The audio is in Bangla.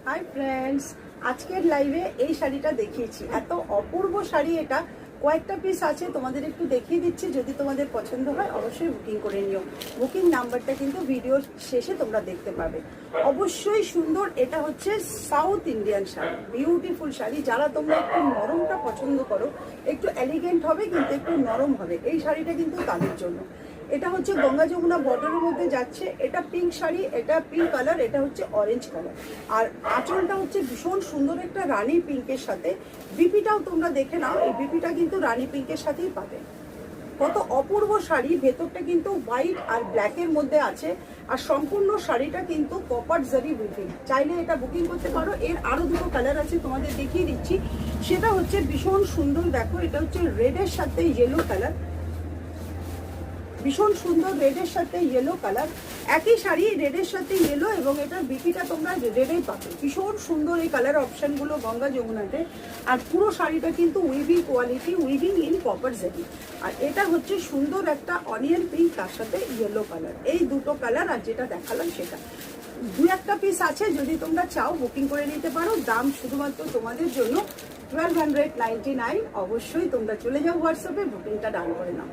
হাই ফ্রেন্ডস, আজকের লাইভে এই শাড়িটা দেখিয়েছি। এত অপূর্ব শাড়ি, এটা কয়েকটা পিস আছে, তোমাদের একটু দেখিয়ে দিচ্ছি। যদি তোমাদের পছন্দ হয় অবশ্যই বুকিং করে নিও। বুকিং নাম্বারটা কিন্তু ভিডিওর শেষে তোমরা দেখতে পাবে। অবশ্যই সুন্দর। এটা হচ্ছে south Indian sari, beautiful sari. যারা তোমরা একটু নরমটা পছন্দ করো, একটু এলিগেন্ট হবে কিন্তু একটু নরম হবে, এই শাড়িটা কিন্তু তাদের জন্য। এটা হচ্ছে গঙ্গা যমুনা বর্ডারের মধ্যে যাচ্ছে। এটা পিঙ্ক শাড়ি, এটা পিঙ্ক কালার, এটা হচ্ছে অরেঞ্জ কালার। আর আঁচলটা হচ্ছে ভীষণ সুন্দর একটা রানী পিঙ্কের সাথে। বিপিটাও তোমরা দেখে নাও, এই বিপিটা কিন্তু রানী পিঙ্কের সাথেই পাবে। কত অপূর্ব শাড়ি। ভেতরটা কিন্তু হোয়াইট আর ব্ল্যাকের মধ্যে আছে। আর সম্পূর্ণ শাড়িটা কিন্তু কপার জারি উইভিং। চাইলে এটা বুকিং করতে পারো। এর আরো দুটো কালার আছে, তোমাদের দেখিয়ে দিচ্ছি। সেটা হচ্ছে ভীষণ সুন্দর। দেখো, এটা হচ্ছে রেডের সাথে ইয়েলো কালার, ভীষণ সুন্দর। রেডের সাথে ইয়েলো কালার, একই শাড়ি, রেডের সাথে ইয়েলো, এবং এটার বিপিটা তোমরা রেডেই পাবে। ভীষণ সুন্দর এই কালার অপশনগুলো গঙ্গা যমুনাতে। আর পুরো শাড়িটা কিন্তু weaving quality, weaving in copper জারি। আর এটা হচ্ছে সুন্দর একটা অনিয়ন পিঙ্ক, তার সাথে ইয়েলো কালার। এই দুটো কালার, আর যেটা দেখালাম সেটা। দু একটা পিস আছে, যদি তোমরা চাও বুকিং করে নিতে পারো। দাম শুধুমাত্র তোমাদের জন্য 1299। অবশ্যই তোমরা চলে যাও হোয়াটসঅ্যাপে, বুকিংটা ডান করে নাও।